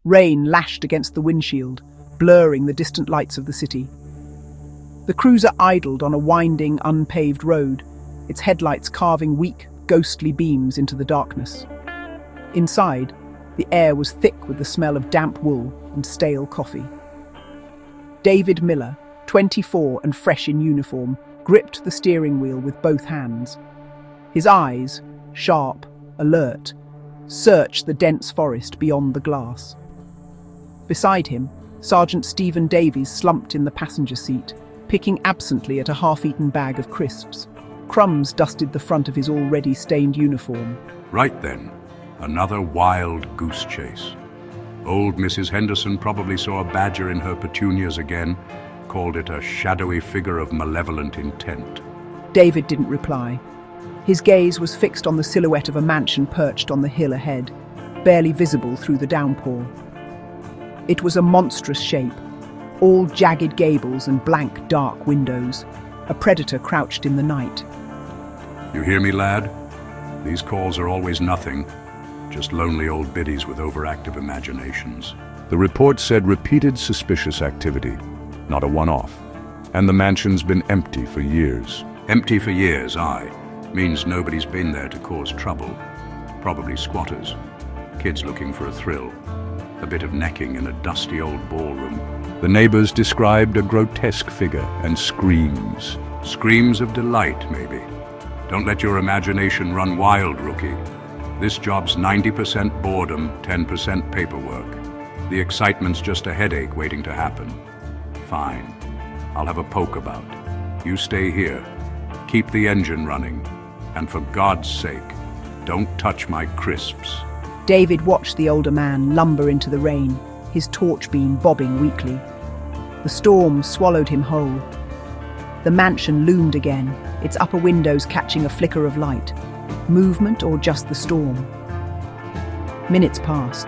Rain lashed against the windshield, blurring the distant lights of the city. The cruiser idled on a winding, unpaved road, its headlights carving weak, ghostly beams into the darkness. Inside, the air was thick with the smell of damp wool and stale coffee. David Miller, 24 and fresh in uniform, gripped the steering wheel with both hands. His eyes, sharp, alert, searched the dense forest beyond the glass. Beside him, Sergeant Stephen Davies slumped in the passenger seat, picking absently at a half-eaten bag of crisps. Crumbs dusted the front of his already stained uniform. Right then, another wild goose chase. Old Mrs. Henderson probably saw a badger in her petunias again, called it a shadowy figure of malevolent intent. David didn't reply. His gaze was fixed on the silhouette of a mansion perched on the hill ahead, barely visible through the downpour. It was a monstrous shape, all jagged gables and blank, dark windows. A predator crouched in the night. You hear me, lad? These calls are always nothing, just lonely old biddies with overactive imaginations. The report said repeated suspicious activity, not a one-off. And the mansion's been empty for years. Empty for years, aye. Means nobody's been there to cause trouble. Probably squatters. Kids looking for a thrill. A bit of necking in a dusty old ballroom. The neighbors described a grotesque figure and screams. Screams of delight, maybe. Don't let your imagination run wild, rookie. This job's 90% boredom, 10% paperwork. The excitement's just a headache waiting to happen. Fine. I'll have a poke about. You stay here. Keep the engine running. And for God's sake, don't touch my crisps. David watched the older man lumber into the rain, his torch beam bobbing weakly. The storm swallowed him whole. The mansion loomed again, its upper windows catching a flicker of light. Movement or just the storm? Minutes passed.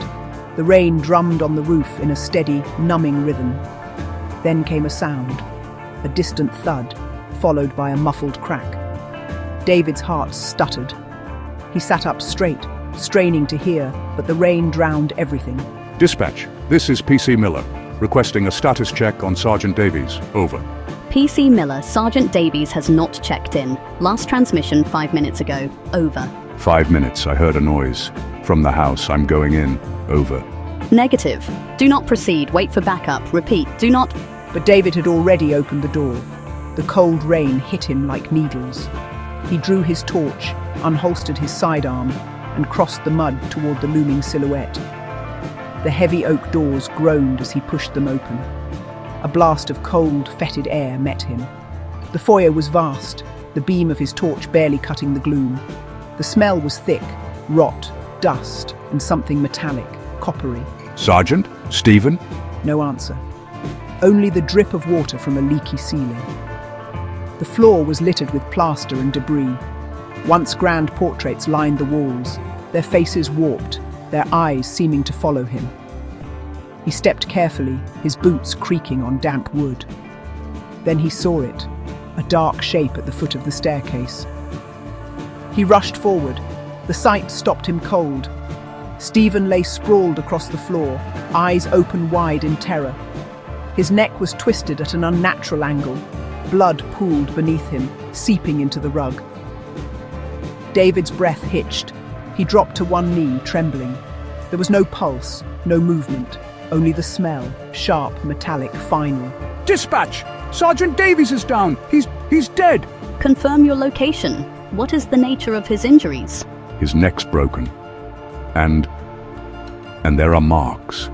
The rain drummed on the roof in a steady, numbing rhythm. Then came a sound, a distant thud, followed by a muffled crack. David's heart stuttered. He sat up straight, straining to hear, but the rain drowned everything. Dispatch, this is PC Miller, requesting a status check on Sergeant Davies. Over. PC Miller, Sergeant Davies has not checked in. Last transmission 5 minutes ago. Over. 5 minutes, I heard a noise. From the house, I'm going in. Over. Negative. Do not proceed. Wait for backup. Repeat, do not... But David had already opened the door. The cold rain hit him like needles. He drew his torch, unholstered his sidearm, and crossed the mud toward the looming silhouette. The heavy oak doors groaned as he pushed them open. A blast of cold, fetid air met him. The foyer was vast, the beam of his torch barely cutting the gloom. The smell was thick, rot, dust, and something metallic, coppery. Sergeant? Stephen? No answer. Only the drip of water from a leaky ceiling. The floor was littered with plaster and debris. Once grand portraits lined the walls, their faces warped, their eyes seeming to follow him. He stepped carefully, his boots creaking on damp wood. Then he saw it, a dark shape at the foot of the staircase. He rushed forward. The sight stopped him cold. Stephen lay sprawled across the floor, eyes open wide in terror. His neck was twisted at an unnatural angle. Blood pooled beneath him, seeping into the rug. David's breath hitched. He dropped to one knee, trembling. There was no pulse, no movement, only the smell, sharp, metallic, final. Dispatch! Sergeant Davies is down! He's dead! Confirm your location. What is the nature of his injuries? His neck's broken. And there are marks,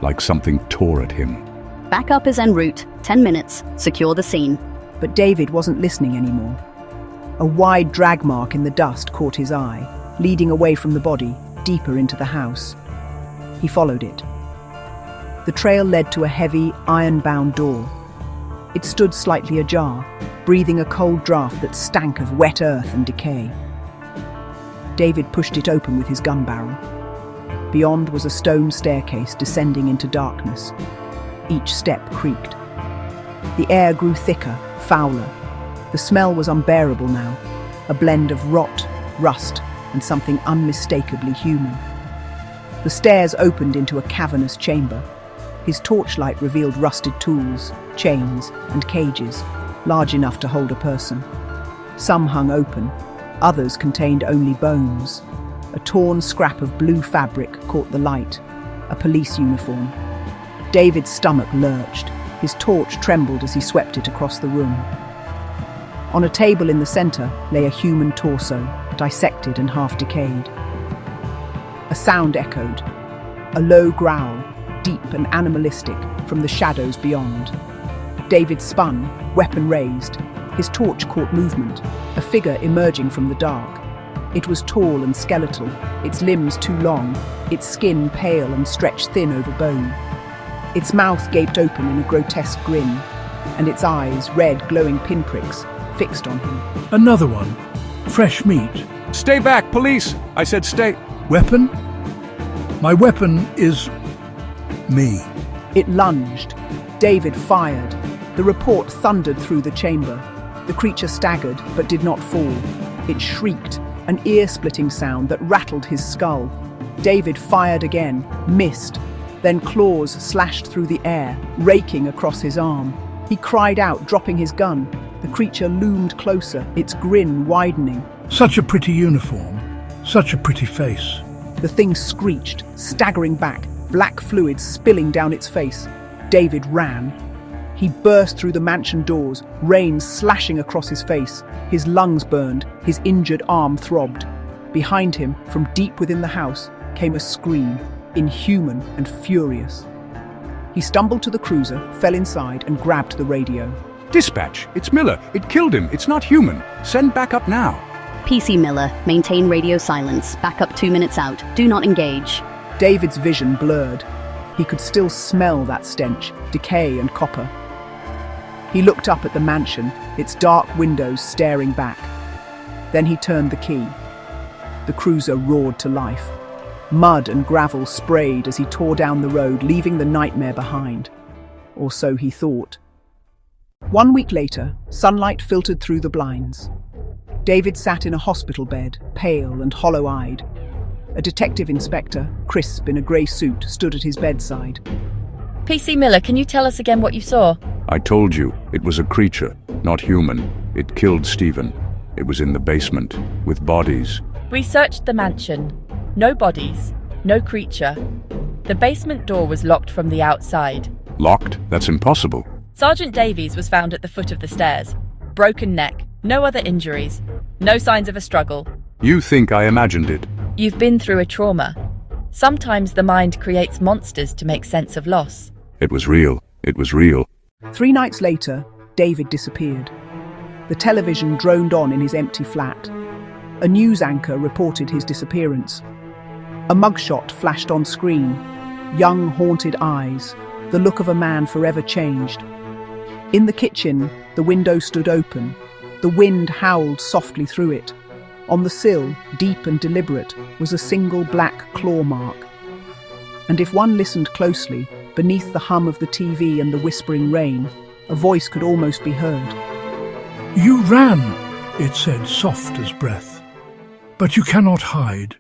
like something tore at him. Backup is en route. 10 minutes. Secure the scene. But David wasn't listening anymore. A wide drag mark in the dust caught his eye, leading away from the body, deeper into the house. He followed it. The trail led to a heavy, iron-bound door. It stood slightly ajar, breathing a cold draft that stank of wet earth and decay. David pushed it open with his gun barrel. Beyond was a stone staircase descending into darkness. Each step creaked. The air grew thicker, fouler. The smell was unbearable now, a blend of rot, rust, and something unmistakably human. The stairs opened into a cavernous chamber. His torchlight revealed rusted tools, chains, and cages, large enough to hold a person. Some hung open, others contained only bones. A torn scrap of blue fabric caught the light, a police uniform. David's stomach lurched. His torch trembled as he swept it across the room. On a table in the center lay a human torso, dissected and half decayed. A sound echoed, a low growl, deep and animalistic, from the shadows beyond. David spun, weapon raised. His torch caught movement, a figure emerging from the dark. It was tall and skeletal, its limbs too long, its skin pale and stretched thin over bone. Its mouth gaped open in a grotesque grin, and its eyes, red, glowing pinpricks, fixed on him. Another one. Fresh meat. Stay back, police! I said stay. Weapon? My weapon is me. It lunged. David fired. The report thundered through the chamber. The creature staggered, but did not fall. It shrieked, an ear-splitting sound that rattled his skull. David fired again, missed. Then claws slashed through the air, raking across his arm. He cried out, dropping his gun. The creature loomed closer, its grin widening. Such a pretty uniform. Such a pretty face. The thing screeched, staggering back, black fluid spilling down its face. David ran. He burst through the mansion doors, rain slashing across his face. His lungs burned, his injured arm throbbed. Behind him, from deep within the house, came a scream, inhuman and furious. He stumbled to the cruiser, fell inside, and grabbed the radio. Dispatch, it's Miller. It killed him. It's not human. Send backup now. PC Miller, maintain radio silence. Backup 2 minutes out. Do not engage. David's vision blurred. He could still smell that stench, decay and copper. He looked up at the mansion, its dark windows staring back. Then he turned the key. The cruiser roared to life. Mud and gravel sprayed as he tore down the road, leaving the nightmare behind. Or so he thought. 1 week later, sunlight filtered through the blinds. David sat in a hospital bed, pale and hollow-eyed. A detective inspector, crisp in a grey suit, stood at his bedside. PC Miller, can you tell us again what you saw? I told you, it was a creature, not human. It killed Stephen. It was in the basement, with bodies. We searched the mansion. No bodies, no creature. The basement door was locked from the outside. Locked? That's impossible. Sergeant Davies was found at the foot of the stairs. Broken neck, no other injuries, no signs of a struggle. You think I imagined it? You've been through a trauma. Sometimes the mind creates monsters to make sense of loss. It was real. It was real. 3 nights later, David disappeared. The television droned on in his empty flat. A news anchor reported his disappearance. A mugshot flashed on screen. Young, haunted eyes, the look of a man forever changed. In the kitchen, the window stood open. The wind howled softly through it. On the sill, deep and deliberate, was a single black claw mark. And if one listened closely, beneath the hum of the TV and the whispering rain, a voice could almost be heard. You ran, it said, soft as breath. But you cannot hide.